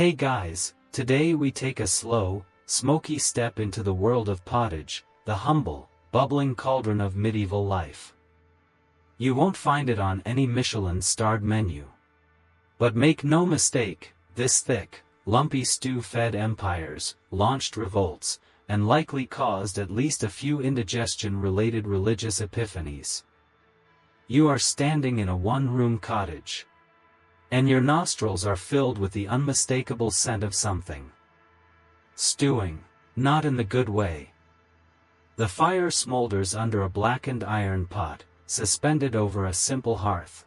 Hey guys, today we take a slow, smoky step into the world of pottage, the humble, bubbling cauldron of medieval life. You won't find it on any Michelin-starred menu. But make no mistake, this thick, lumpy stew fed empires, launched revolts, and likely caused at least a few indigestion-related religious epiphanies. You are standing in a one-room cottage. And your nostrils are filled with the unmistakable scent of something. Stewing, not in the good way. The fire smolders under a blackened iron pot, suspended over a simple hearth.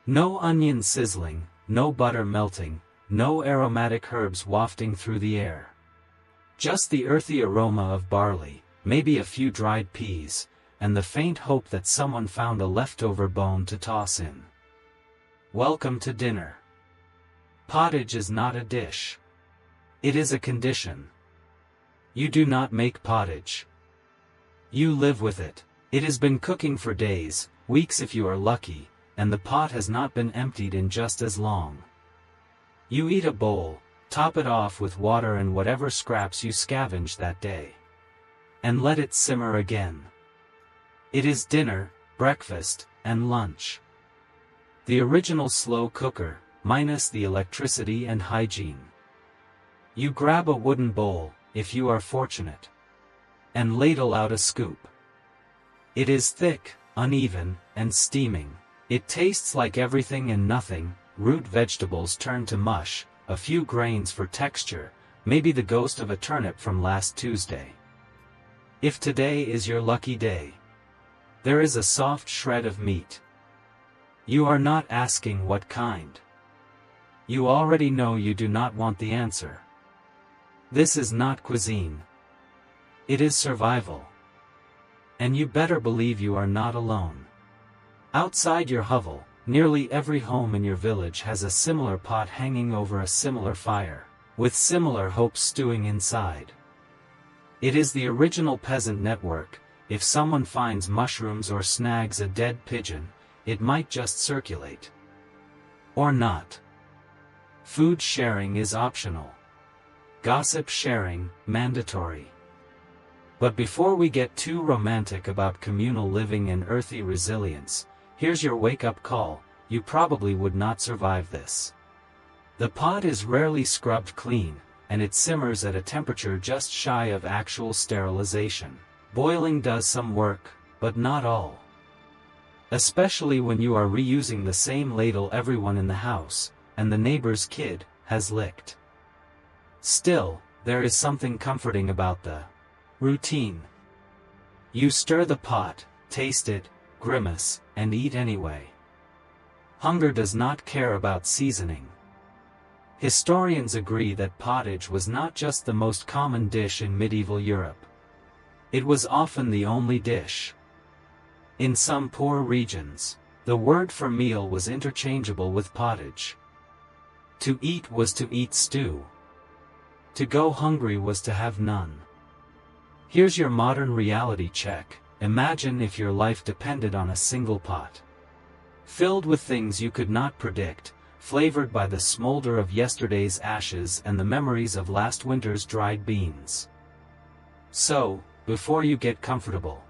No onion sizzling, no butter melting, no aromatic herbs wafting through the air. Just the earthy aroma of barley, maybe a few dried peas, and the faint hope that someone found a leftover bone to toss in. Welcome to dinner. Pottage is not a dish. It is a condition. You do not make pottage. You live with it. It has been cooking for days, weeks if you are lucky, and the pot has not been emptied in just as long. You eat a bowl, top it off with water and whatever scraps you scavenged that day. And let it simmer again. It is dinner, breakfast, and lunch. The original slow cooker, minus the electricity and hygiene. You grab a wooden bowl, if you are fortunate, and ladle out a scoop. It is thick, uneven, and steaming. It tastes like everything and nothing, root vegetables turned to mush, a few grains for texture, maybe the ghost of a turnip from last Tuesday. If today is your lucky day, there is a soft shred of meat. You are not asking what kind. You already know you do not want the answer. This is not cuisine. It is survival. And you better believe you are not alone. Outside your hovel, nearly every home in your village has a similar pot hanging over a similar fire, with similar hopes stewing inside. It is the original peasant network. If someone finds mushrooms or snags a dead pigeon, it might just circulate. Or not. Food sharing is optional. Gossip sharing, mandatory. But before we get too romantic about communal living and earthy resilience, here's your wake-up call: you probably would not survive this. The pot is rarely scrubbed clean, and it simmers at a temperature just shy of actual sterilization. Boiling does some work, but not all. Especially when you are reusing the same ladle everyone in the house, and the neighbor's kid, has licked. Still, there is something comforting about the routine. You stir the pot, taste it, grimace, and eat anyway. Hunger does not care about seasoning. Historians agree that pottage was not just the most common dish in medieval Europe. It was often the only dish. In some poor regions, the word for meal was interchangeable with pottage. To eat was to eat stew. To go hungry was to have none. Here's your modern reality check. Imagine if your life depended on a single pot. Filled with things you could not predict, flavored by the smolder of yesterday's ashes and the memories of last winter's dried beans. So, before you get comfortable,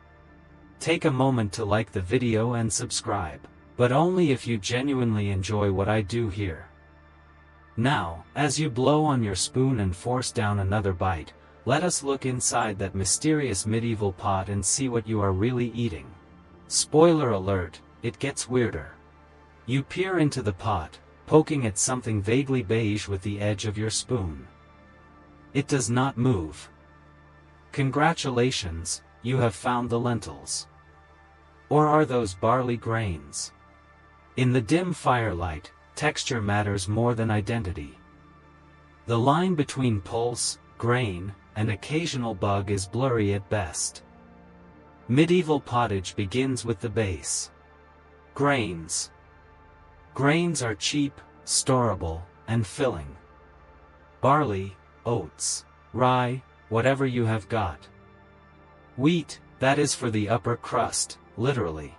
take a moment to like the video and subscribe, but only if you genuinely enjoy what I do here. Now, as you blow on your spoon and force down another bite, let us look inside that mysterious medieval pot and see what you are really eating. Spoiler alert, it gets weirder. You peer into the pot, poking at something vaguely beige with the edge of your spoon. It does not move. Congratulations, you have found the lentils. Or are those barley grains? In the dim firelight, texture matters more than identity. The line between pulse, grain, and occasional bug is blurry at best. Medieval pottage begins with the base. Grains. Grains are cheap, storable, and filling. Barley, oats, rye, whatever you have got. Wheat, that is for the upper crust, literally.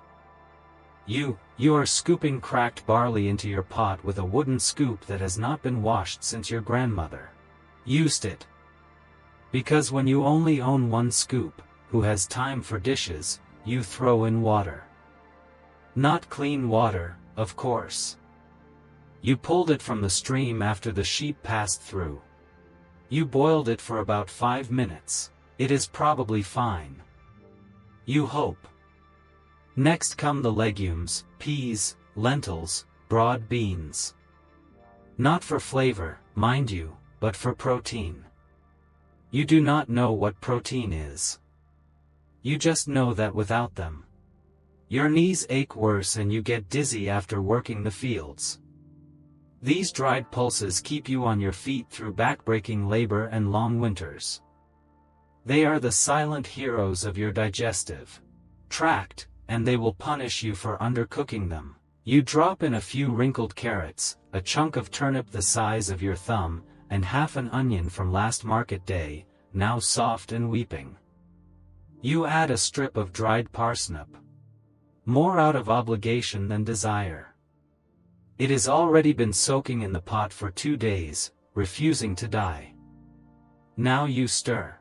You You are scooping cracked barley into your pot with a wooden scoop that has not been washed since your grandmother used it. Because when you only own one scoop, who has time for dishes, you throw in water. Not clean water, of course. You pulled it from the stream after the sheep passed through. You boiled it for about 5 minutes. It is probably fine. You hope. Next come the legumes, peas, lentils, broad beans. Not for flavor, mind you, but for protein. You do not know what protein is. You just know that without them, your knees ache worse and you get dizzy after working the fields. These dried pulses keep you on your feet through backbreaking labor and long winters. They are the silent heroes of your digestive tract, and they will punish you for undercooking them. You drop in a few wrinkled carrots, a chunk of turnip the size of your thumb, and half an onion from last market day, now soft and weeping. You add a strip of dried parsnip. More out of obligation than desire. It has already been soaking in the pot for 2 days, refusing to die. Now you stir.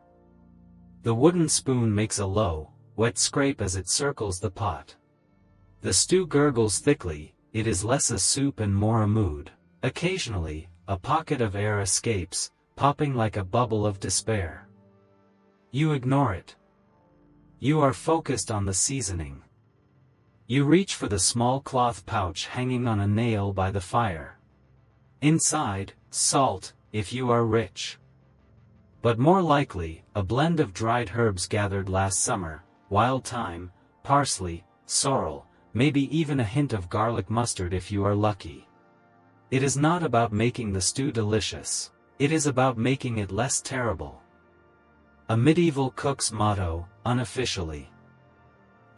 The wooden spoon makes a low, wet scrape as it circles the pot. The stew gurgles thickly, it is less a soup and more a mood. Occasionally, a pocket of air escapes, popping like a bubble of despair. You ignore it. You are focused on the seasoning. You reach for the small cloth pouch hanging on a nail by the fire. Inside, salt, if you are rich. But more likely, a blend of dried herbs gathered last summer, wild thyme, parsley, sorrel, maybe even a hint of garlic mustard if you are lucky. It is not about making the stew delicious. It is about making it less terrible. A medieval cook's motto, unofficially.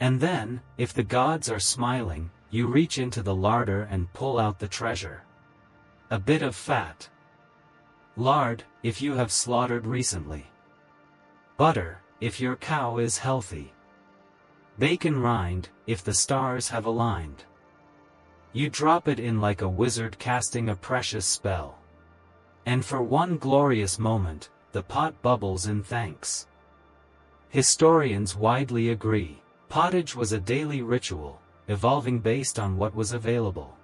And then, if the gods are smiling, you reach into the larder and pull out the treasure. A bit of fat. Lard, if you have slaughtered recently. Butter, if your cow is healthy. Bacon rind, if the stars have aligned. You drop it in like a wizard casting a precious spell. And for one glorious moment, the pot bubbles in thanks. Historians widely agree. Pottage was a daily ritual, evolving based on what was available.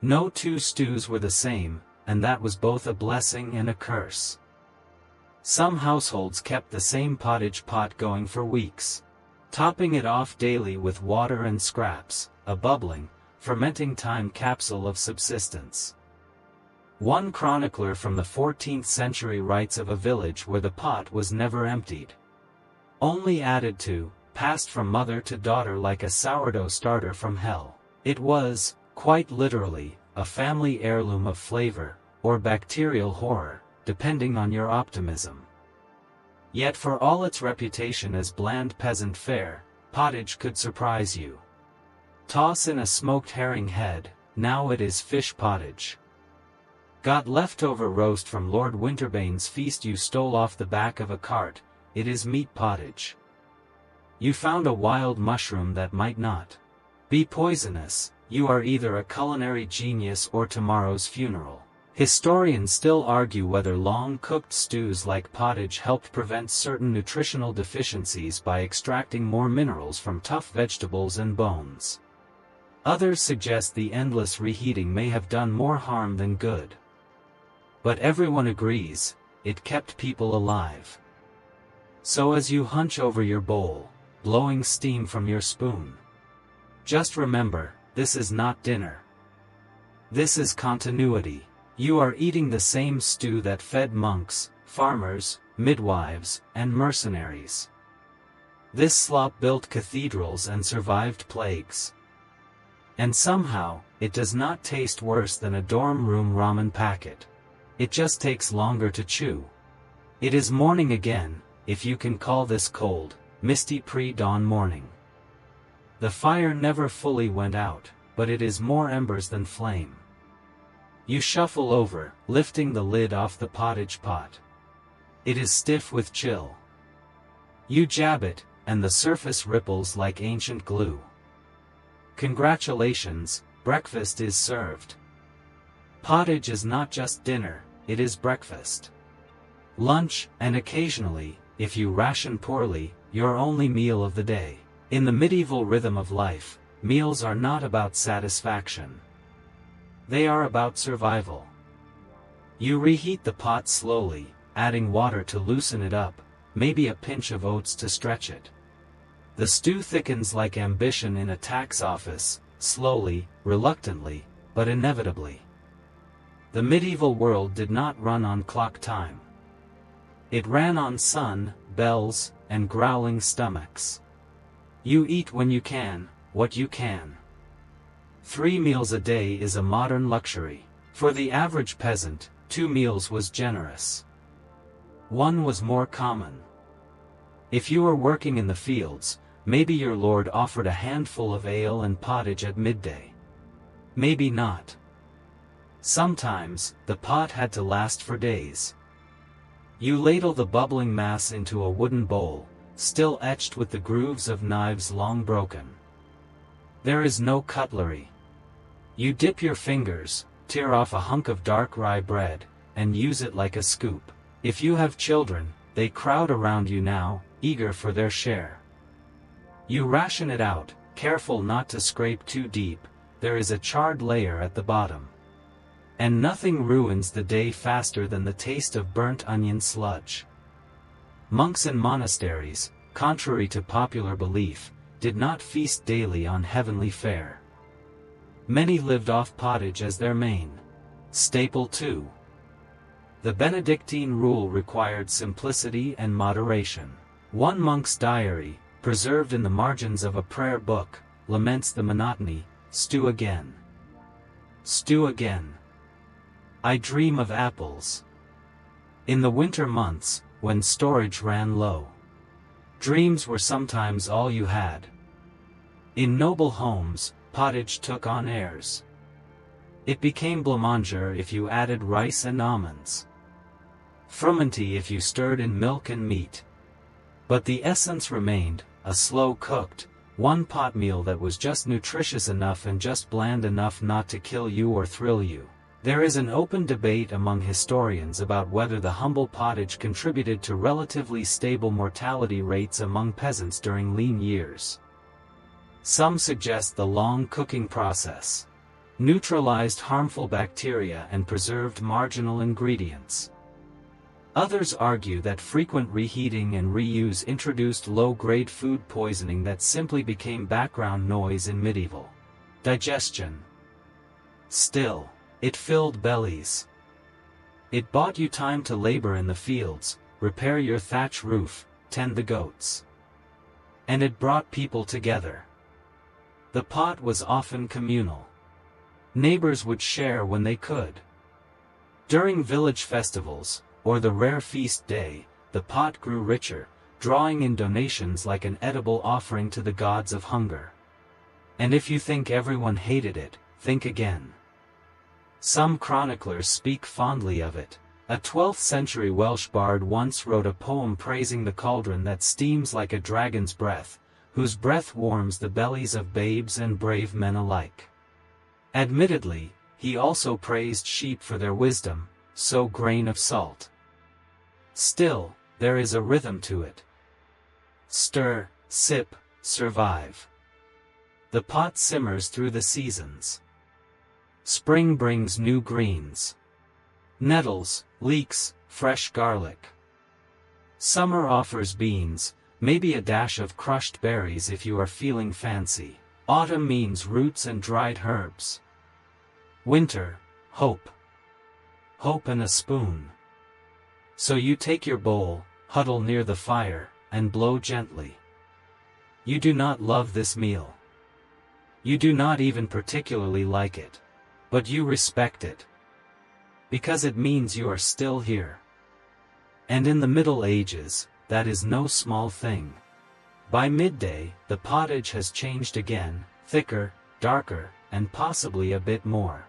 No two stews were the same, and that was both a blessing and a curse. Some households kept the same pottage pot going for weeks, topping it off daily with water and scraps, a bubbling, fermenting time capsule of subsistence. One chronicler from the 14th century writes of a village where the pot was never emptied. Only added to, passed from mother to daughter like a sourdough starter from hell. It was, quite literally, a family heirloom of flavor, or bacterial horror, depending on your optimism. Yet for all its reputation as bland peasant fare, pottage could surprise you. Toss in a smoked herring head, now it is fish pottage. Got leftover roast from Lord Winterbane's feast you stole off the back of a cart, it is meat pottage. You found a wild mushroom that might not be poisonous, you are either a culinary genius or tomorrow's funeral. Historians still argue whether long-cooked stews like pottage helped prevent certain nutritional deficiencies by extracting more minerals from tough vegetables and bones. Others suggest the endless reheating may have done more harm than good. But everyone agrees, it kept people alive. So as you hunch over your bowl, blowing steam from your spoon, just remember, this is not dinner. This is continuity. You are eating the same stew that fed monks, farmers, midwives, and mercenaries. This slop built cathedrals and survived plagues. And somehow, it does not taste worse than a dorm room ramen packet. It just takes longer to chew. It is morning again, if you can call this cold, misty pre-dawn morning. The fire never fully went out, but it is more embers than flame. You shuffle over, lifting the lid off the pottage pot. It is stiff with chill. You jab it, and the surface ripples like ancient glue. Congratulations, breakfast is served. Pottage is not just dinner, it is breakfast, lunch, and occasionally, if you ration poorly, your only meal of the day. In the medieval rhythm of life, meals are not about satisfaction. They are about survival. You reheat the pot slowly, adding water to loosen it up, maybe a pinch of oats to stretch it. The stew thickens like ambition in a tax office, slowly, reluctantly, but inevitably. The medieval world did not run on clock time. It ran on sun, bells, and growling stomachs. You eat when you can, what you can. 3 meals a day is a modern luxury. For the average peasant, 2 meals was generous. 1 was more common. If you were working in the fields, maybe your lord offered a handful of ale and pottage at midday. Maybe not. Sometimes, the pot had to last for days. You ladle the bubbling mass into a wooden bowl, still etched with the grooves of knives long broken. There is no cutlery. You dip your fingers, tear off a hunk of dark rye bread, and use it like a scoop. If you have children, they crowd around you now, eager for their share. You ration it out, careful not to scrape too deep, there is a charred layer at the bottom. And nothing ruins the day faster than the taste of burnt onion sludge. Monks in monasteries, contrary to popular belief, did not feast daily on heavenly fare. Many lived off pottage as their main staple too. The Benedictine rule required simplicity and moderation. One monk's diary, preserved in the margins of a prayer book, laments the monotony. Stew again. Stew again. I dream of apples. In the winter months, when storage ran low, dreams were sometimes all you had. In noble homes, pottage took on airs. It became blancmanger if you added rice and almonds, frumenty if you stirred in milk and meat. But the essence remained, a slow-cooked, one-pot meal that was just nutritious enough and just bland enough not to kill you or thrill you. There is an open debate among historians about whether the humble pottage contributed to relatively stable mortality rates among peasants during lean years. Some suggest the long cooking process neutralized harmful bacteria and preserved marginal ingredients. Others argue that frequent reheating and reuse introduced low-grade food poisoning that simply became background noise in medieval digestion. Still, it filled bellies. It bought you time to labor in the fields, repair your thatch roof, tend the goats. And it brought people together. The pot was often communal. Neighbors would share when they could. During village festivals, or the rare feast day, the pot grew richer, drawing in donations like an edible offering to the gods of hunger. And if you think everyone hated it, think again. Some chroniclers speak fondly of it. A 12th-century Welsh bard once wrote a poem praising the cauldron that steams like a dragon's breath, whose breath warms the bellies of babes and brave men alike. Admittedly, he also praised sheep for their wisdom, so grain of salt. Still, there is a rhythm to it. Stir, sip, survive. The pot simmers through the seasons. Spring brings new greens. Nettles, leeks, fresh garlic. Summer offers beans, maybe a dash of crushed berries if you are feeling fancy. Autumn means roots and dried herbs. Winter, hope. Hope and a spoon. So you take your bowl, huddle near the fire, and blow gently. You do not love this meal. You do not even particularly like it. But you respect it. Because it means you are still here. And in the Middle Ages, that is no small thing. By midday, the pottage has changed again, thicker, darker, and possibly a bit more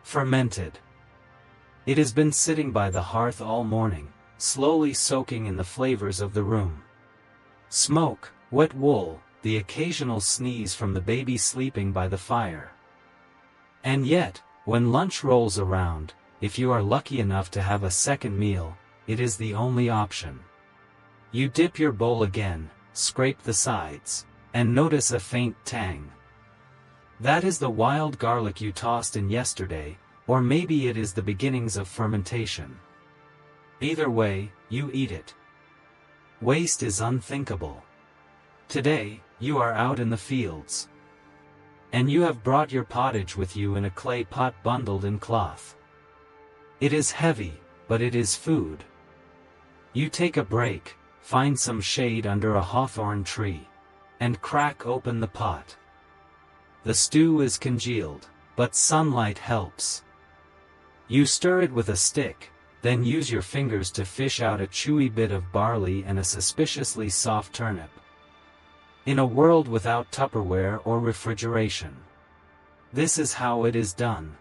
fermented. It has been sitting by the hearth all morning, slowly soaking in the flavors of the room. Smoke, wet wool, the occasional sneeze from the baby sleeping by the fire. And yet, when lunch rolls around, if you are lucky enough to have a second meal, it is the only option. You dip your bowl again, scrape the sides, and notice a faint tang. That is the wild garlic you tossed in yesterday, or maybe it is the beginnings of fermentation. Either way, you eat it. Waste is unthinkable. Today, you are out in the fields. And you have brought your pottage with you in a clay pot bundled in cloth. It is heavy, but it is food. You take a break, find some shade under a hawthorn tree, and crack open the pot. The stew is congealed, but sunlight helps. You stir it with a stick, then use your fingers to fish out a chewy bit of barley and a suspiciously soft turnip. In a world without Tupperware or refrigeration, this is how it is done.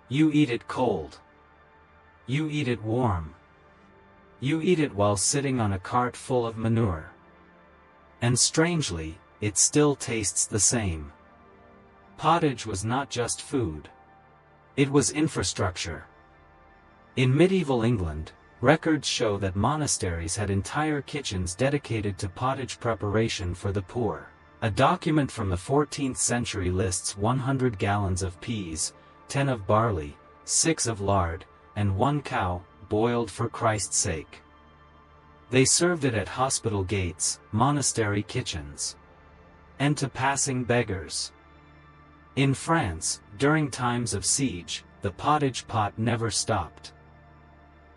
You eat it cold. You eat it warm. You eat it while sitting on a cart full of manure. And strangely, it still tastes the same. Pottage was not just food. It was infrastructure. In medieval England, records show that monasteries had entire kitchens dedicated to pottage preparation for the poor. A document from the 14th century lists 100 gallons of peas, 10 of barley, 6 of lard, and 1 cow, boiled for Christ's sake. They served it at hospital gates, monastery kitchens, and to passing beggars. In France, during times of siege, the pottage pot never stopped.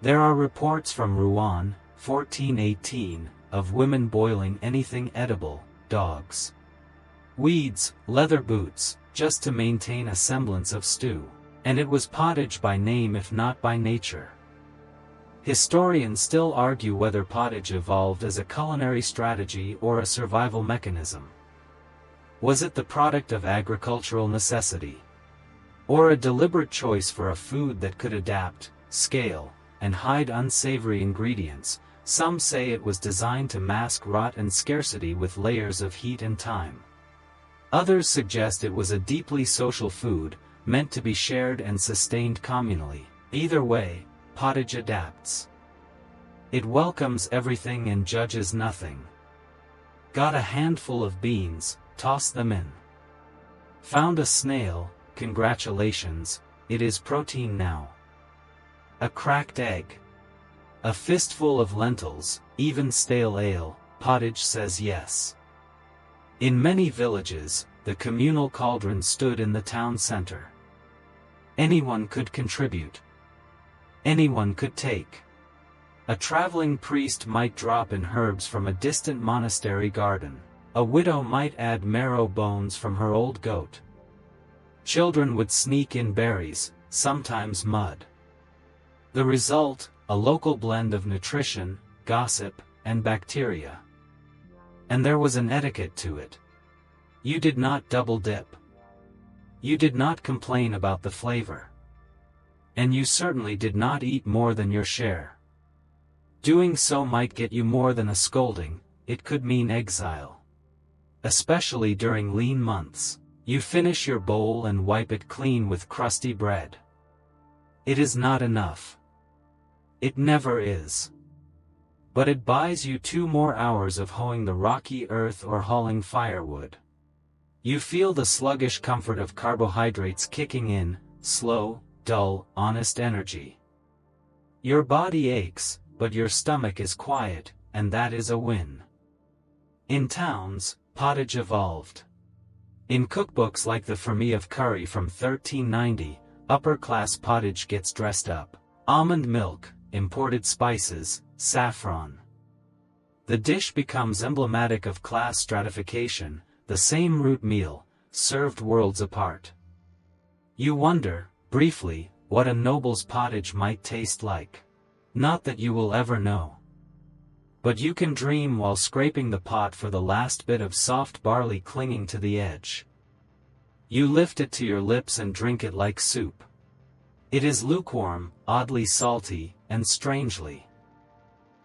There are reports from Rouen, 1418, of women boiling anything edible, dogs, weeds, leather boots, just to maintain a semblance of stew. And it was pottage by name if not by nature. Historians still argue whether pottage evolved as a culinary strategy or a survival mechanism. Was it the product of agricultural necessity? Or a deliberate choice for a food that could adapt, scale, and hide unsavory ingredients? Some say it was designed to mask rot and scarcity with layers of heat and time. Others suggest it was a deeply social food, meant to be shared and sustained communally. Either way, pottage adapts. It welcomes everything and judges nothing. Got a handful of beans, toss them in. Found a snail, congratulations, it is protein now. A cracked egg. A fistful of lentils, even stale ale, pottage says yes. In many villages, the communal cauldron stood in the town center. Anyone could contribute. Anyone could take. A traveling priest might drop in herbs from a distant monastery garden. A widow might add marrow bones from her old goat. Children would sneak in berries, sometimes mud. The result, a local blend of nutrition, gossip, and bacteria. And there was an etiquette to it. You did not double dip. You did not complain about the flavor. And you certainly did not eat more than your share. Doing so might get you more than a scolding, it could mean exile. Especially during lean months. You finish your bowl and wipe it clean with crusty bread. It is not enough. It never is. But it buys you 2 more hours of hoeing the rocky earth or hauling firewood. You feel the sluggish comfort of carbohydrates kicking in, slow, dull, honest energy. Your body aches, but your stomach is quiet, and that is a win. In towns, pottage evolved. In cookbooks like the For Me of Curry from 1390, upper-class pottage gets dressed up. Almond milk, imported spices, saffron. The dish becomes emblematic of class stratification, the same root meal, served worlds apart. You wonder, briefly, what a noble's pottage might taste like. Not that you will ever know. But you can dream while scraping the pot for the last bit of soft barley clinging to the edge. You lift it to your lips and drink it like soup. It is lukewarm, oddly salty, and strangely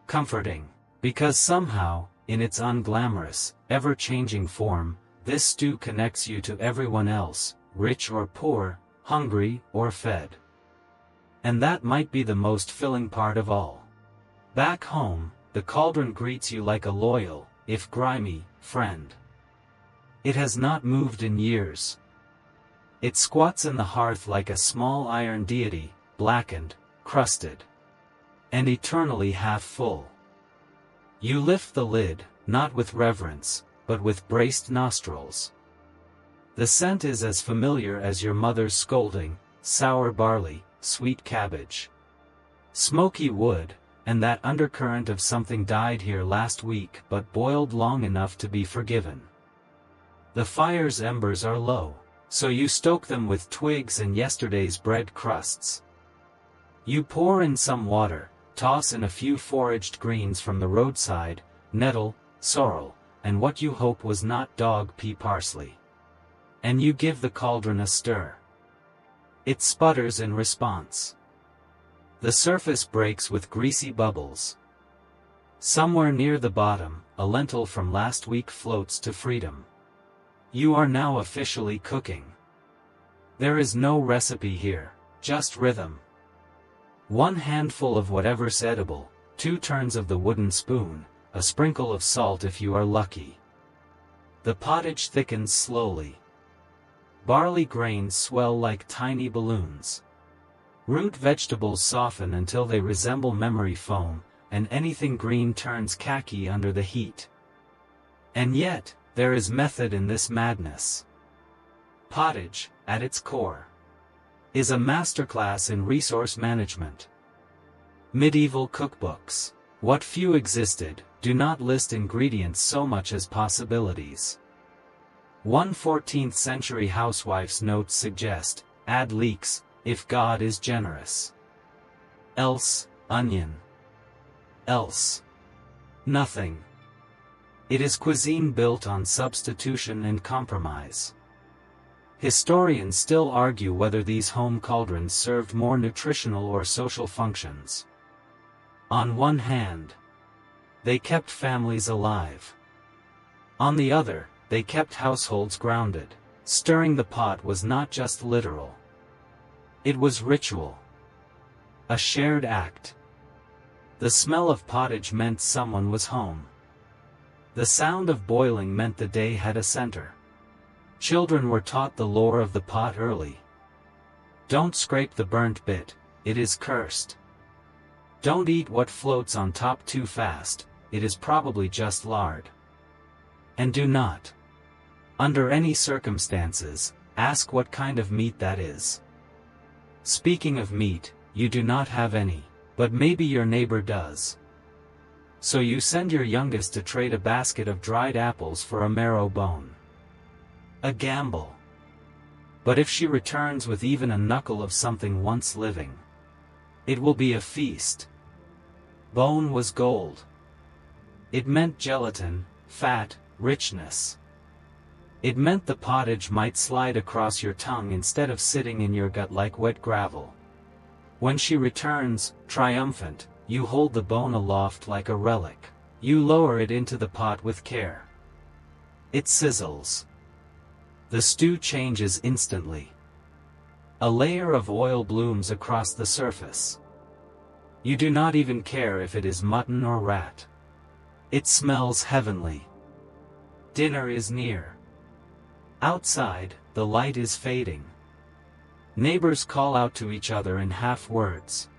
comforting. Because somehow, in its unglamorous, ever-changing form, this stew connects you to everyone else, rich or poor, hungry or fed. And that might be the most filling part of all. Back home, the cauldron greets you like a loyal, if grimy, friend. It has not moved in years. It squats in the hearth like a small iron deity, blackened, crusted, and eternally half full. You lift the lid, not with reverence, but with braced nostrils. The scent is as familiar as your mother's scolding: sour barley, sweet cabbage, smoky wood, and that undercurrent of something died here last week but boiled long enough to be forgiven. The fire's embers are low, so you stoke them with twigs and yesterday's bread crusts. You pour in some water, toss in a few foraged greens from the roadside, nettle, sorrel, and what you hope was not dog pea parsley. And you give the cauldron a stir. It sputters in response. The surface breaks with greasy bubbles. Somewhere near the bottom, a lentil from last week floats to freedom. You are now officially cooking. There is no recipe here, just rhythm. One handful of whatever's edible, 2 turns of the wooden spoon, a sprinkle of salt if you are lucky. The pottage thickens slowly. Barley grains swell like tiny balloons. Root vegetables soften until they resemble memory foam, and anything green turns khaki under the heat. And yet, there is method in this madness. Pottage, at its core, is a masterclass in resource management. Medieval cookbooks, what few existed, do not list ingredients so much as possibilities. One 14th century housewife's notes suggest, add leeks, if God is generous. Else, onion. Else, nothing. It is cuisine built on substitution and compromise. Historians still argue whether these home cauldrons served more nutritional or social functions. On one hand, they kept families alive. On the other, they kept households grounded. Stirring the pot was not just literal. It was ritual. A shared act. The smell of pottage meant someone was home. The sound of boiling meant the day had a center. Children were taught the lore of the pot early. Don't scrape the burnt bit, it is cursed. Don't eat what floats on top too fast, it is probably just lard. And do not, under any circumstances, ask what kind of meat that is. Speaking of meat, you do not have any, but maybe your neighbor does. So you send your youngest to trade a basket of dried apples for a marrow bone. A gamble. But if she returns with even a knuckle of something once living, it will be a feast. Bone was gold. It meant gelatin, fat, richness. It meant the pottage might slide across your tongue instead of sitting in your gut like wet gravel. When she returns, triumphant, you hold the bone aloft like a relic. You lower it into the pot with care. It sizzles. The stew changes instantly. A layer of oil blooms across the surface. You do not even care if it is mutton or rat. It smells heavenly. Dinner is near. Outside, the light is fading. Neighbors call out to each other in half words.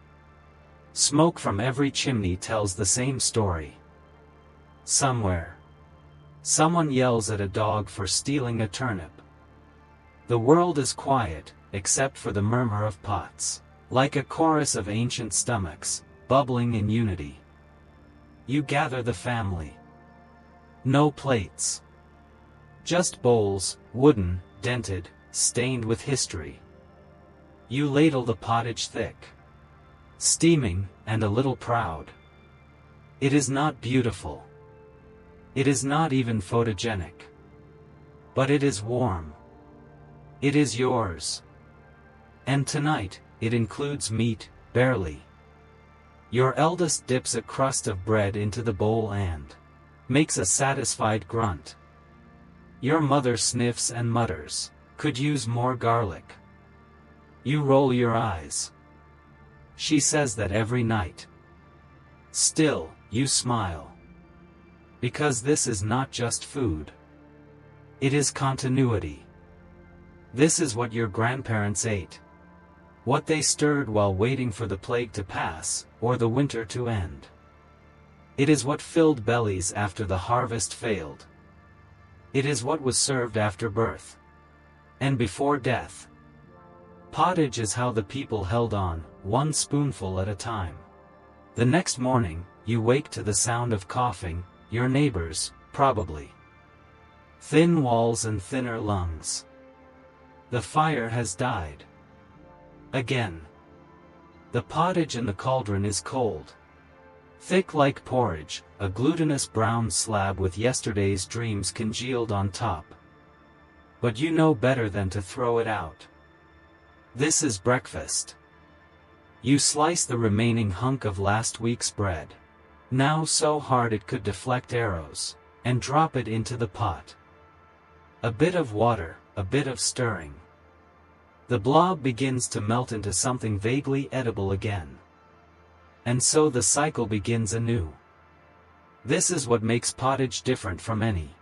Smoke from every chimney tells the same story. Somewhere, someone yells at a dog for stealing a turnip. The world is quiet, except for the murmur of pots, like a chorus of ancient stomachs, bubbling in unity. You gather the family. No plates. Just bowls, wooden, dented, stained with history. You ladle the pottage thick. Steaming, and a little proud. It is not beautiful. It is not even photogenic. But it is warm. It is yours. And tonight, it includes meat, barely. Your eldest dips a crust of bread into the bowl and makes a satisfied grunt. Your mother sniffs and mutters, "Could use more garlic." You roll your eyes. She says that every night. Still, you smile. Because this is not just food. It is continuity. This is what your grandparents ate. What they stirred while waiting for the plague to pass, or the winter to end. It is what filled bellies after the harvest failed. It is what was served after birth. And before death. Pottage is how the people held on, one spoonful at a time. The next morning, you wake to the sound of coughing, your neighbors, probably. Thin walls and thinner lungs. The fire has died. Again. The pottage in the cauldron is cold. Thick like porridge, a glutinous brown slab with yesterday's dreams congealed on top. But you know better than to throw it out. This is breakfast. You slice the remaining hunk of last week's bread, now so hard it could deflect arrows, and drop it into the pot. A bit of water, a bit of stirring. The blob begins to melt into something vaguely edible again. And so the cycle begins anew. This is what makes pottage different from any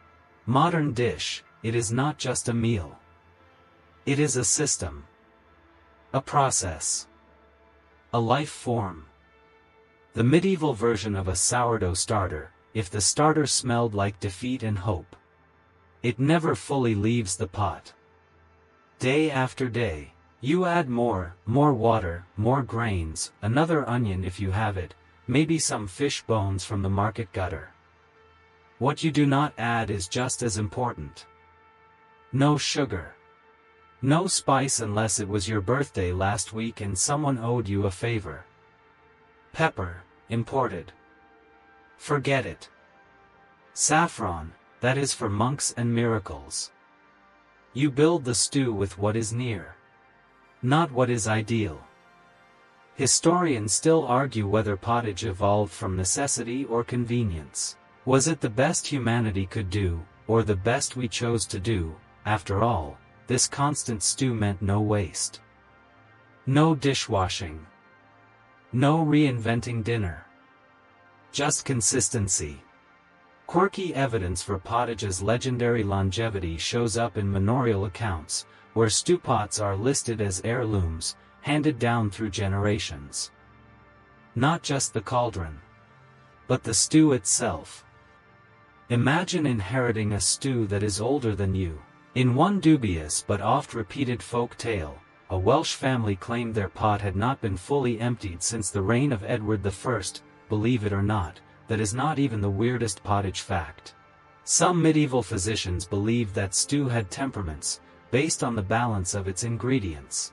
modern dish. It is not just a meal. It is a system. A process. A life form. The medieval version of a sourdough starter, if the starter smelled like defeat and hope. It never fully leaves the pot. Day after day, you add more water, more grains, another onion if you have it, maybe some fish bones from the market gutter. What you do not add is just as important. No sugar. No spice unless it was your birthday last week and someone owed you a favor. Pepper, imported. Forget it. Saffron, that is for monks and miracles. You build the stew with what is near. Not what is ideal. Historians still argue whether pottage evolved from necessity or convenience. Was it the best humanity could do, or the best we chose to do? After all, this constant stew meant no waste. No dishwashing. No reinventing dinner. Just consistency. Quirky evidence for pottage's legendary longevity shows up in manorial accounts, where stewpots are listed as heirlooms, handed down through generations. Not just the cauldron, but the stew itself. Imagine inheriting a stew that is older than you. In one dubious but oft-repeated folk tale, a Welsh family claimed their pot had not been fully emptied since the reign of Edward I. Believe it or not, that is not even the weirdest pottage fact. Some medieval physicians believed that stew had temperaments, based on the balance of its ingredients.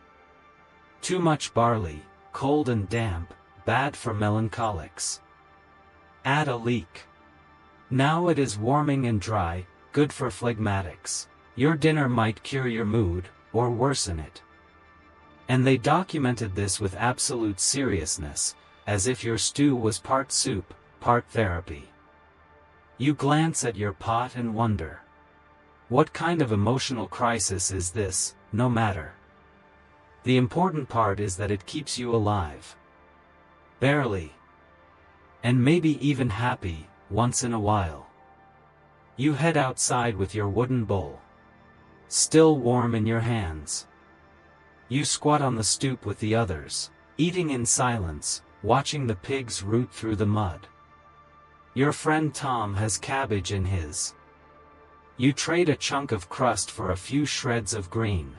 Too much barley, cold and damp, bad for melancholics. Add a leek. Now it is warming and dry, good for phlegmatics. Your dinner might cure your mood, or worsen it. And they documented this with absolute seriousness, as if your stew was part soup, part therapy. You glance at your pot and wonder. What kind of emotional crisis is this? No matter. The important part is that it keeps you alive. Barely. And maybe even happy, once in a while. You head outside with your wooden bowl. Still warm in your hands. You squat on the stoop with the others, eating in silence, watching the pigs root through the mud. Your friend Tom has cabbage in his. You trade a chunk of crust for a few shreds of green.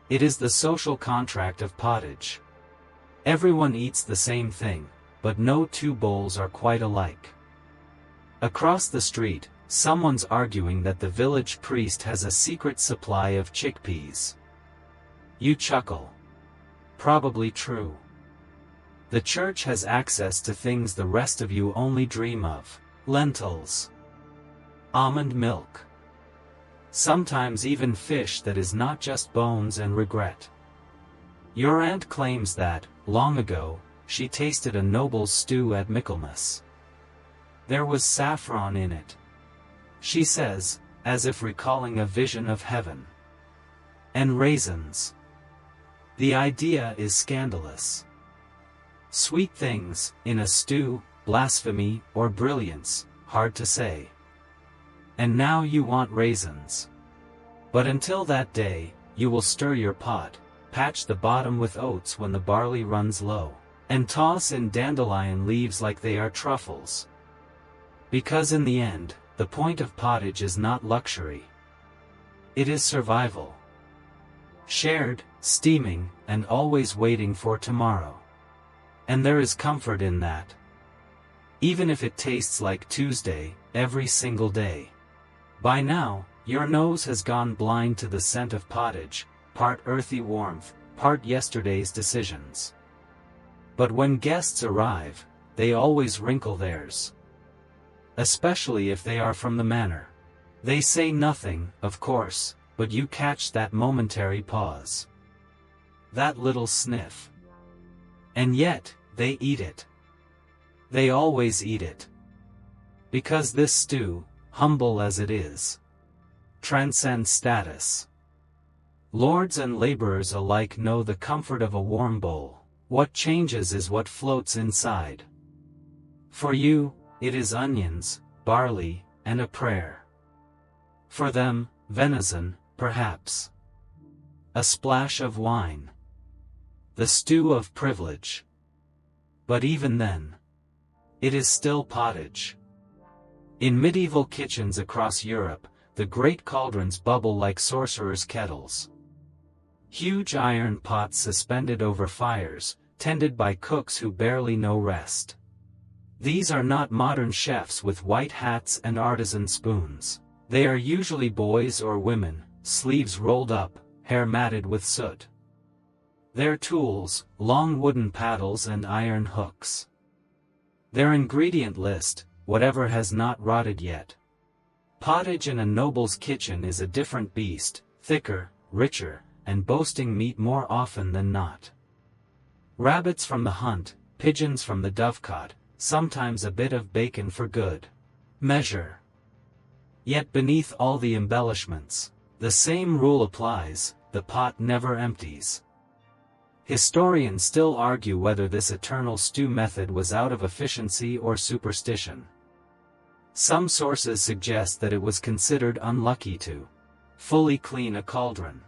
It is the social contract of pottage. Everyone eats the same thing, but no two bowls are quite alike. Across the street, someone's arguing that the village priest has a secret supply of chickpeas. You chuckle. Probably true. The church has access to things the rest of you only dream of. Lentils. Almond milk. Sometimes even fish that is not just bones and regret. Your aunt claims that, long ago, she tasted a noble's stew at Michaelmas. There was saffron in it, she says, as if recalling a vision of heaven. And raisins. The idea is scandalous. Sweet things, in a stew, blasphemy, or brilliance, hard to say. And now you want raisins. But until that day, you will stir your pot, patch the bottom with oats when the barley runs low, and toss in dandelion leaves like they are truffles. Because in the end, the point of pottage is not luxury. It is survival. Shared, steaming, and always waiting for tomorrow. And there is comfort in that. Even if it tastes like Tuesday, every single day. By now, your nose has gone blind to the scent of pottage, part earthy warmth, part yesterday's decisions. But when guests arrive, they always wrinkle theirs. Especially if they are from the manor. They say nothing, of course, but you catch that momentary pause. That little sniff. And yet, they eat it. They always eat it. Because this stew, humble as it is, transcends status. Lords and laborers alike know the comfort of a warm bowl. What changes is what floats inside. For you, it is onions, barley, and a prayer. For them, venison, perhaps. A splash of wine. The stew of privilege. But even then, it is still pottage. In medieval kitchens across Europe, the great cauldrons bubble like sorcerers' kettles. Huge iron pots suspended over fires, tended by cooks who barely know rest. These are not modern chefs with white hats and artisan spoons. They are usually boys or women, sleeves rolled up, hair matted with soot. Their tools, long wooden paddles and iron hooks. Their ingredient list, whatever has not rotted yet. Pottage in a noble's kitchen is a different beast, thicker, richer, and boasting meat more often than not. Rabbits from the hunt, pigeons from the dovecot, sometimes a bit of bacon for good measure. Yet beneath all the embellishments, the same rule applies: the pot never empties. Historians still argue whether this eternal stew method was out of efficiency or superstition. Some sources suggest that it was considered unlucky to fully clean a cauldron.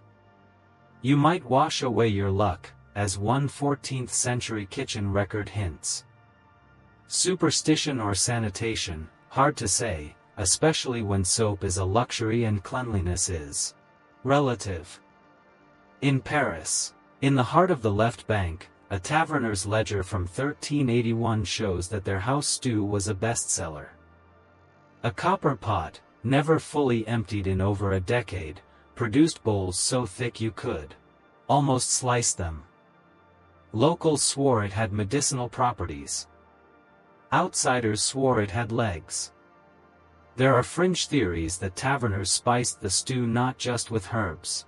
You might wash away your luck, as one 14th century kitchen record hints. Superstition or sanitation, hard to say, especially when soap is a luxury and cleanliness is relative. In Paris, in the heart of the left bank, a taverner's ledger from 1381 shows that their house stew was a bestseller. A copper pot, never fully emptied in over a decade, produced bowls so thick you could almost slice them. Locals swore it had medicinal properties. Outsiders swore it had legs. There are fringe theories that taverners spiced the stew not just with herbs,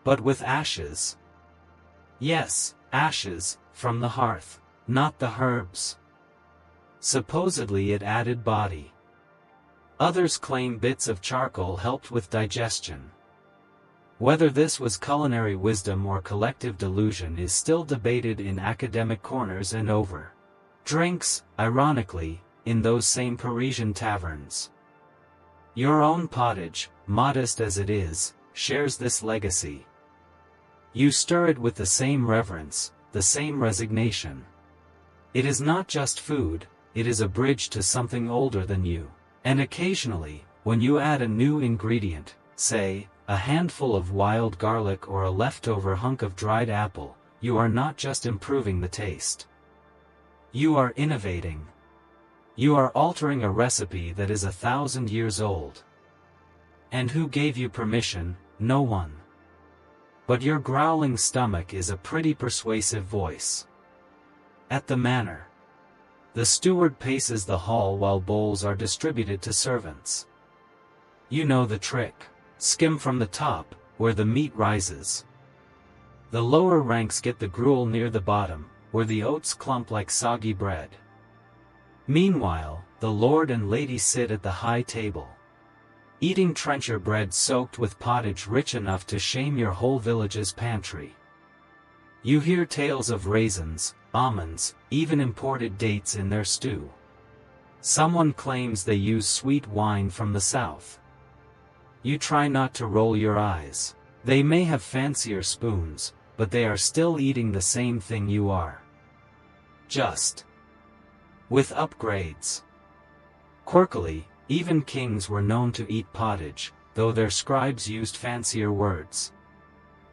but with ashes. Yes, ashes, from the hearth, not the herbs. Supposedly it added body. Others claim bits of charcoal helped with digestion. Whether this was culinary wisdom or collective delusion is still debated in academic corners and over drinks, ironically, in those same Parisian taverns. Your own pottage, modest as it is, shares this legacy. You stir it with the same reverence, the same resignation. It is not just food, it is a bridge to something older than you. And occasionally, when you add a new ingredient, say, a handful of wild garlic or a leftover hunk of dried apple, you are not just improving the taste. You are innovating. You are altering a recipe that is 1,000 years old. And who gave you permission? No one. But your growling stomach is a pretty persuasive voice. At the manor, the steward paces the hall while bowls are distributed to servants. You know the trick. Skim from the top, where the meat rises. The lower ranks get the gruel near the bottom, where the oats clump like soggy bread. Meanwhile, the lord and lady sit at the high table, eating trencher bread soaked with pottage rich enough to shame your whole village's pantry. You hear tales of raisins, almonds, even imported dates in their stew. Someone claims they use sweet wine from the south. You try not to roll your eyes. They may have fancier spoons, but they are still eating the same thing you are. Just with upgrades. Quirkily, even kings were known to eat pottage, though their scribes used fancier words,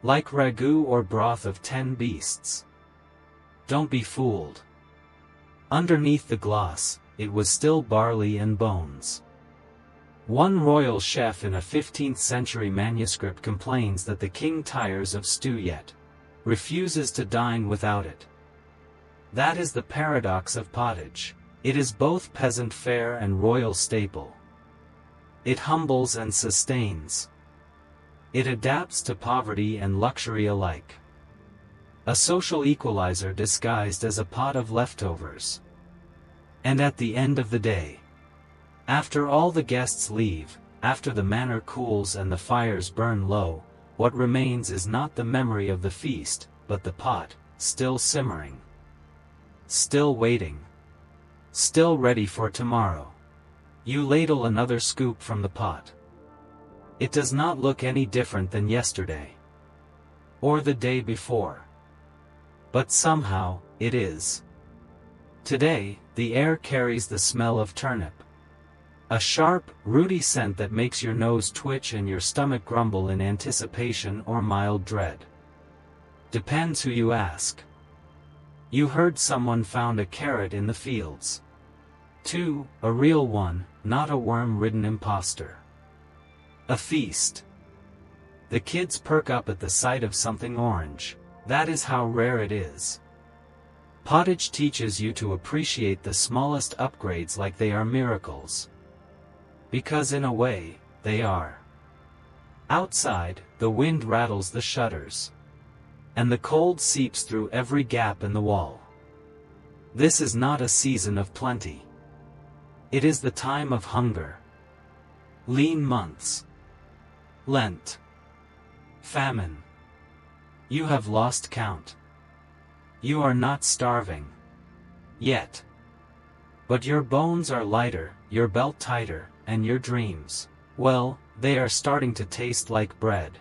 like ragout or broth of 10 beasts. Don't be fooled. Underneath the gloss, it was still barley and bones. One royal chef in a 15th century manuscript complains that the king tires of stew yet refuses to dine without it. That is the paradox of pottage. It is both peasant fare and royal staple. It humbles and sustains. It adapts to poverty and luxury alike. A social equalizer disguised as a pot of leftovers. And at the end of the day, after all the guests leave, after the manor cools and the fires burn low, what remains is not the memory of the feast, but the pot, still simmering, still waiting, still ready for tomorrow. You ladle another scoop from the pot. It does not look any different than yesterday, or the day before. But somehow, it is. Today, the air carries the smell of turnip. A sharp, rooty scent that makes your nose twitch and your stomach grumble in anticipation or mild dread. Depends who you ask. You heard someone found a carrot in the fields. 2, a real one, not a worm-ridden imposter. A feast. The kids perk up at the sight of something orange. That is how rare it is. Pottage teaches you to appreciate the smallest upgrades like they are miracles. Because in a way, they are. Outside, the wind rattles the shutters. And the cold seeps through every gap in the wall. This is not a season of plenty. It is the time of hunger. Lean months. Lent. Famine. You have lost count. You are not starving. Yet. But your bones are lighter, your belt tighter, and your dreams, well, they are starting to taste like bread.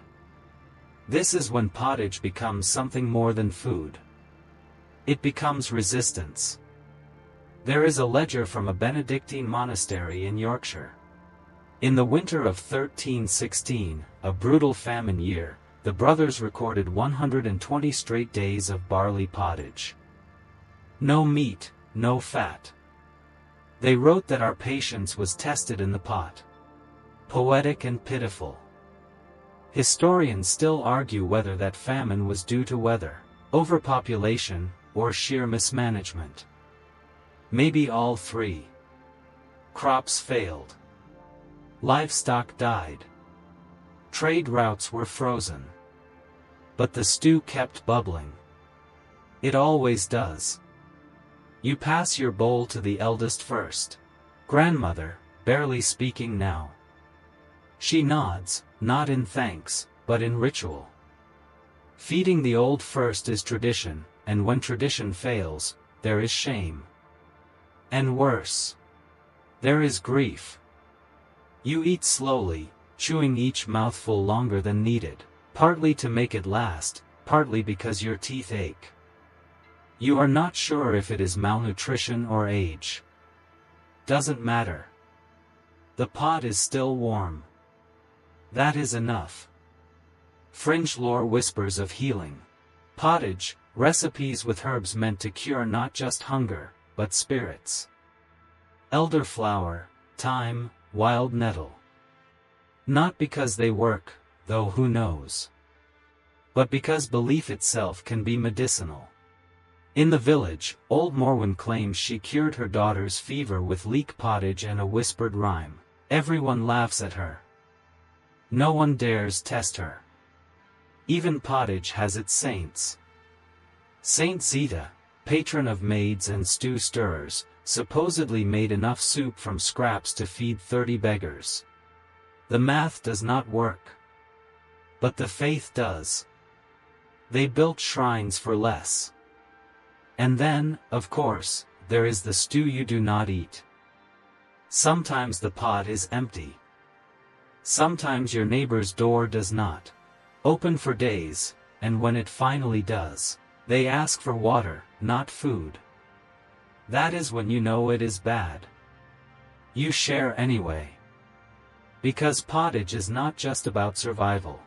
This is when pottage becomes something more than food. It becomes resistance. There is a ledger from a Benedictine monastery in Yorkshire. In the winter of 1316, a brutal famine year, the brothers recorded 120 straight days of barley pottage. No meat, no fat. They wrote that our patience was tested in the pot. Poetic and pitiful. Historians still argue whether that famine was due to weather, overpopulation, or sheer mismanagement. Maybe all three. Crops failed. Livestock died. Trade routes were frozen. But the stew kept bubbling. It always does. You pass your bowl to the eldest first. Grandmother, barely speaking now. She nods, not in thanks, but in ritual. Feeding the old first is tradition, and when tradition fails, there is shame. And worse. There is grief. You eat slowly, chewing each mouthful longer than needed, partly to make it last, partly because your teeth ache. You are not sure if it is malnutrition or age. Doesn't matter. The pot is still warm. That is enough. Fringe lore whispers of healing. Pottage, recipes with herbs meant to cure not just hunger, but spirits. Elderflower, thyme, wild nettle. Not because they work, though who knows. But because belief itself can be medicinal. In the village, old Morwen claims she cured her daughter's fever with leek pottage and a whispered rhyme. Everyone laughs at her. No one dares test her. Even pottage has its saints. Saint Zita, patron of maids and stew stirrers, supposedly made enough soup from scraps to feed 30 beggars. The math does not work. But the faith does. They built shrines for less. And then, of course, there is the stew you do not eat. Sometimes the pot is empty. Sometimes your neighbor's door does not open for days, and when it finally does, they ask for water, not food. That is when you know it is bad. You share anyway. Because pottage is not just about survival.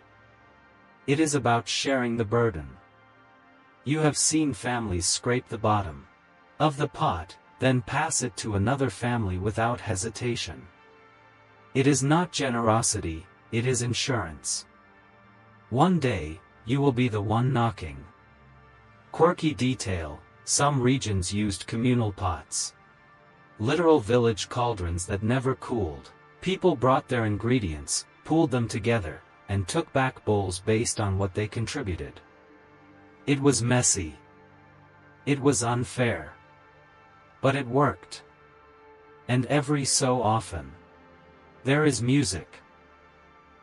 It is about sharing the burden. You have seen families scrape the bottom of the pot, then pass it to another family without hesitation. It is not generosity, it is insurance. One day, you will be the one knocking. Quirky detail, some regions used communal pots. Literal village cauldrons that never cooled. People brought their ingredients, pooled them together, and took back bowls based on what they contributed. It was messy. It was unfair. But it worked. And every so often, there is music.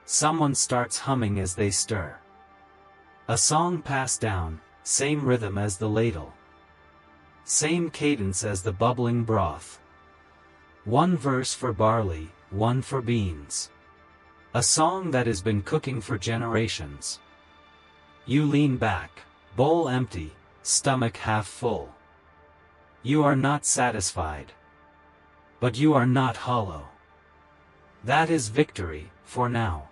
Someone starts humming as they stir. A song passed down, same rhythm as the ladle. Same cadence as the bubbling broth. One verse for barley, one for beans. A song that has been cooking for generations. You lean back, bowl empty, stomach half full. You are not satisfied. But you are not hollow. That is victory, for now.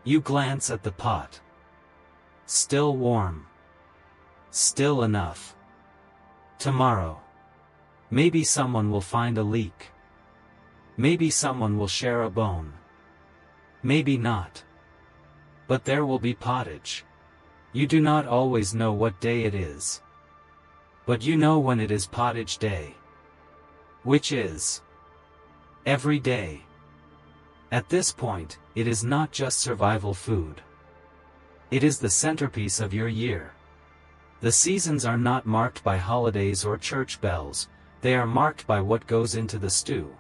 You glance at the pot. Still warm. Still enough. Tomorrow. Maybe someone will find a leak. Maybe someone will share a bone. Maybe not. But there will be pottage. You do not always know what day it is. But you know when it is pottage day. Which is every day. At this point, it is not just survival food. It is the centerpiece of your year. The seasons are not marked by holidays or church bells, they are marked by what goes into the stew.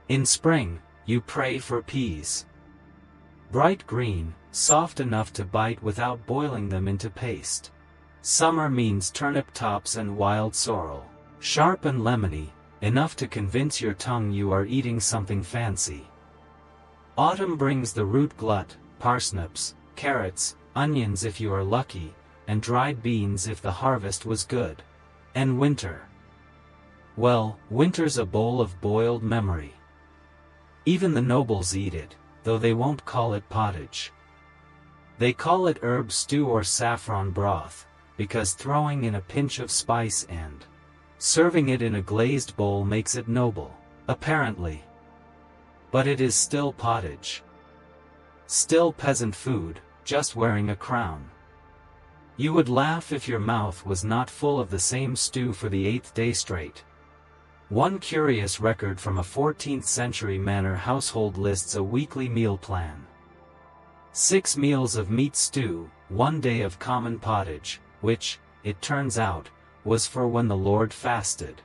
In spring, you pray for peas. Bright green, soft enough to bite without boiling them into paste. Summer means turnip tops and wild sorrel. Sharp and lemony, enough to convince your tongue you are eating something fancy. Autumn brings the root glut, parsnips, carrots, onions if you are lucky, and dried beans if the harvest was good. And winter. Well, winter's a bowl of boiled memory. Even the nobles eat it, though they won't call it pottage. They call it herb stew or saffron broth, because throwing in a pinch of spice and serving it in a glazed bowl makes it noble, apparently. But it is still pottage. Still peasant food, just wearing a crown. You would laugh if your mouth was not full of the same stew for the 8th day straight. One curious record from a 14th century manor household lists a weekly meal plan. 6 meals of meat stew, 1 day of common pottage, which, it turns out, was for when the Lord fasted.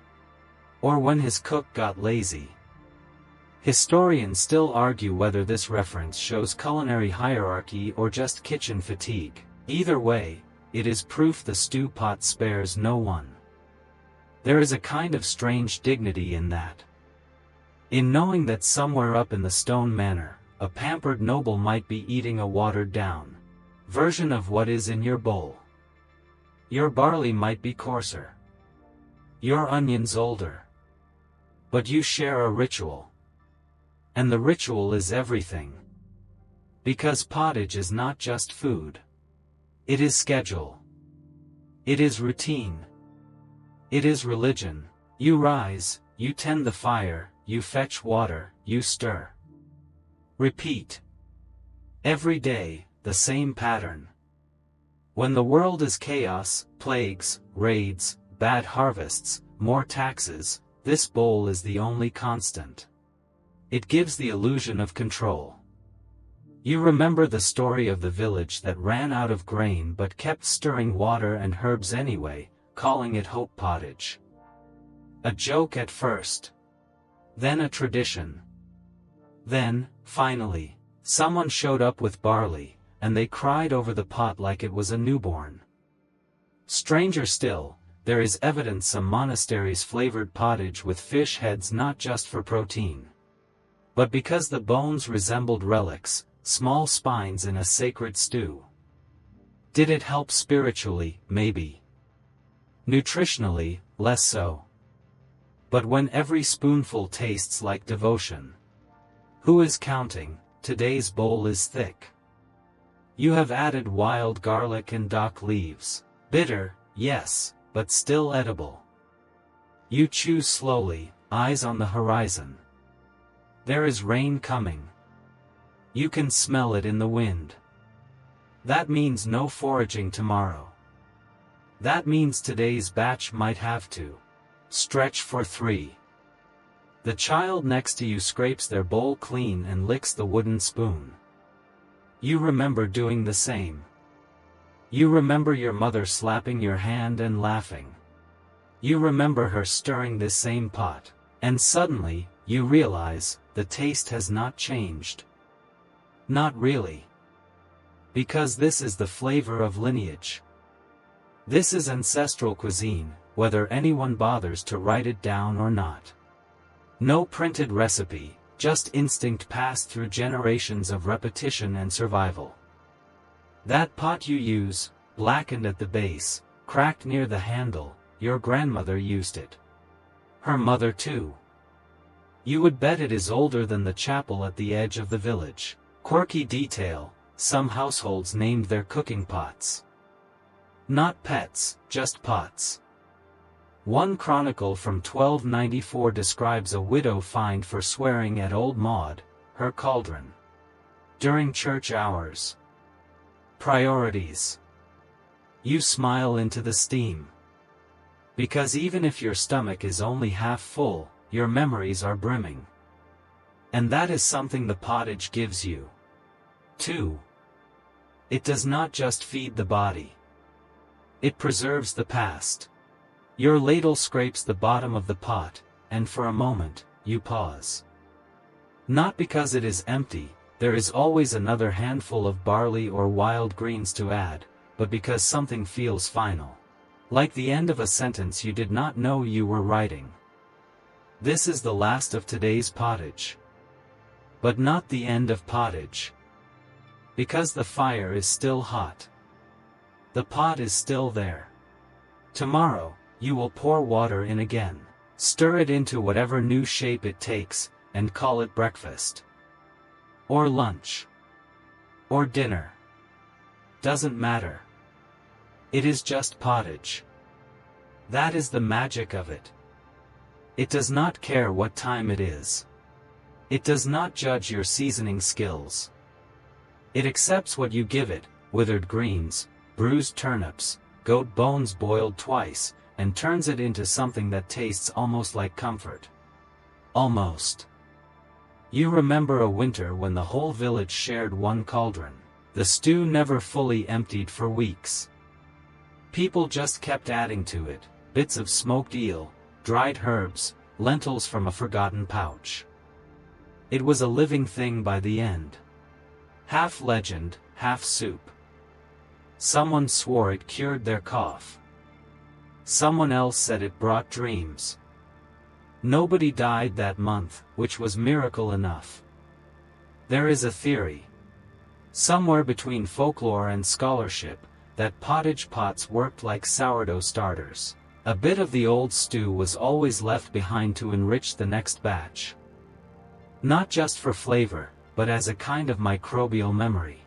Or when his cook got lazy. Historians still argue whether this reference shows culinary hierarchy or just kitchen fatigue. Either way, it is proof the stew pot spares no one. There is a kind of strange dignity in that. In knowing that somewhere up in the stone manor, a pampered noble might be eating a watered-down version of what is in your bowl. Your barley might be coarser. Your onions older. But you share a ritual. And the ritual is everything. Because pottage is not just food. It is schedule. It is routine. It is religion. You rise, you tend the fire, you fetch water, you stir. Repeat. Every day, the same pattern. When the world is chaos, plagues, raids, bad harvests, more taxes, this bowl is the only constant. It gives the illusion of control. You remember the story of the village that ran out of grain but kept stirring water and herbs anyway, calling it hope pottage. A joke at first. Then a tradition. Then, finally, someone showed up with barley, and they cried over the pot like it was a newborn. Stranger still, there is evidence some monasteries flavored pottage with fish heads not just for protein, but because the bones resembled relics, small spines in a sacred stew. Did it help spiritually? Maybe. Nutritionally, less so. But when every spoonful tastes like devotion, who is counting? Today's bowl is thick. You have added wild garlic and dock leaves. Bitter, yes, but still edible. You chew slowly, eyes on the horizon. There is rain coming. You can smell it in the wind. That means no foraging tomorrow. That means today's batch might have to stretch for 3. The child next to you scrapes their bowl clean and licks the wooden spoon. You remember doing the same. You remember your mother slapping your hand and laughing. You remember her stirring this same pot. And suddenly, you realize, the taste has not changed. Not really. Because this is the flavor of lineage. This is ancestral cuisine, whether anyone bothers to write it down or not. No printed recipe, just instinct passed through generations of repetition and survival. That pot you use, blackened at the base, cracked near the handle, your grandmother used it. Her mother too. You would bet it is older than the chapel at the edge of the village. Quirky detail, some households named their cooking pots. Not pets, just pots. One chronicle from 1294 describes a widow fined for swearing at old Maud, her cauldron, during church hours. Priorities. You smile into the steam. Because even if your stomach is only half full, your memories are brimming. And that is something the pottage gives you. 2. It does not just feed the body. It preserves the past. Your ladle scrapes the bottom of the pot, and for a moment, you pause. Not because it is empty, there is always another handful of barley or wild greens to add, but because something feels final. Like the end of a sentence you did not know you were writing. This is the last of today's pottage. But not the end of pottage. Because the fire is still hot. The pot is still there. Tomorrow, you will pour water in again, stir it into whatever new shape it takes, and call it breakfast. Or lunch. Or dinner. Doesn't matter. It is just pottage. That is the magic of it. It does not care what time it is. It does not judge your seasoning skills. It accepts what you give it, withered greens, bruised turnips, goat bones boiled twice, and turns it into something that tastes almost like comfort. Almost. You remember a winter when the whole village shared one cauldron. The stew never fully emptied for weeks. People just kept adding to it, bits of smoked eel, dried herbs, lentils from a forgotten pouch. It was a living thing by the end. Half legend, half soup. Someone swore it cured their cough. Someone else said it brought dreams. Nobody died that month, which was miracle enough. There is a theory, somewhere between folklore and scholarship, that pottage pots worked like sourdough starters. A bit of the old stew was always left behind to enrich the next batch. Not just for flavor, but as a kind of microbial memory.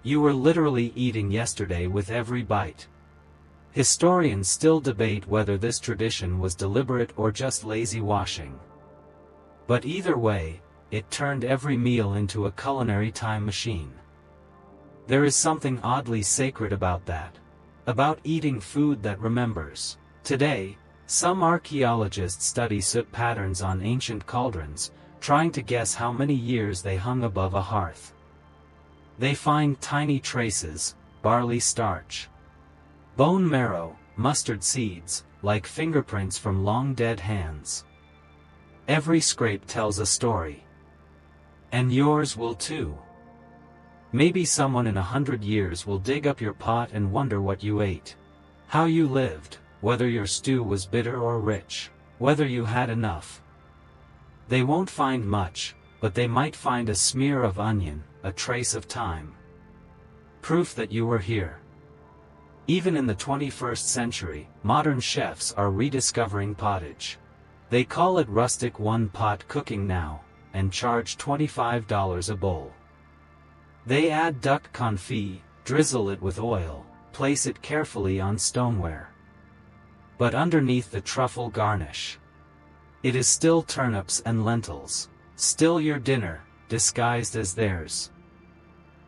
You were literally eating yesterday with every bite. Historians still debate whether this tradition was deliberate or just lazy washing. But either way, it turned every meal into a culinary time machine. There is something oddly sacred about that. About eating food that remembers. Today, some archaeologists study soot patterns on ancient cauldrons, trying to guess how many years they hung above a hearth. They find tiny traces, barley starch, bone marrow, mustard seeds, like fingerprints from long dead hands. Every scrape tells a story. And yours will too. Maybe someone in 100 years will dig up your pot and wonder what you ate. How you lived, whether your stew was bitter or rich, whether you had enough. They won't find much, but they might find a smear of onion, a trace of time. Proof that you were here. Even in the 21st century, modern chefs are rediscovering pottage. They call it rustic one-pot cooking now, and charge $25 a bowl. They add duck confit, drizzle it with oil, place it carefully on stoneware. But underneath the truffle garnish, it is still turnips and lentils, still your dinner, disguised as theirs.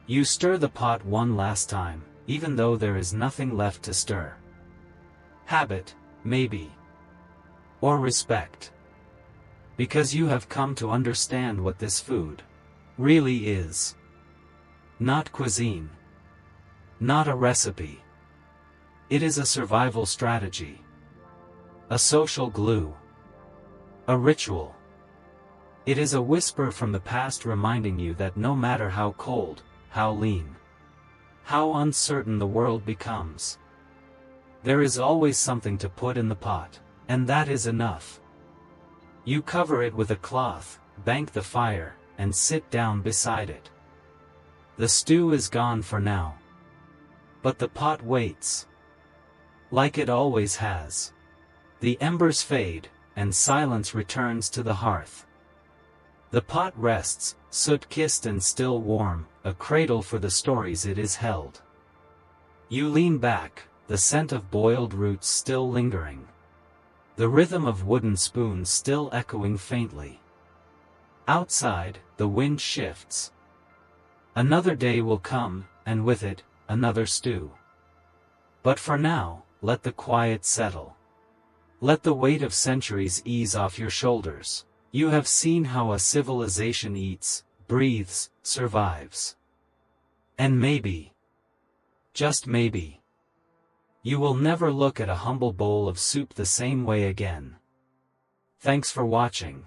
You stir the pot one last time, even though there is nothing left to stir. Habit, maybe. Or respect. Because you have come to understand what this food really is. Not cuisine. Not a recipe. It is a survival strategy. A social glue. A ritual. It is a whisper from the past reminding you that no matter how cold, how lean, how uncertain the world becomes, there is always something to put in the pot, and that is enough. You cover it with a cloth, bank the fire, and sit down beside it. The stew is gone for now. But the pot waits. Like it always has. The embers fade, and silence returns to the hearth. The pot rests, soot-kissed and still warm, a cradle for the stories it is held. You lean back, the scent of boiled roots still lingering. The rhythm of wooden spoons still echoing faintly. Outside, the wind shifts. Another day will come, and with it, another stew. But for now, let the quiet settle. Let the weight of centuries ease off your shoulders. You have seen how a civilization eats, breathes, survives. And maybe, just maybe, you will never look at a humble bowl of soup the same way again. Thanks for watching.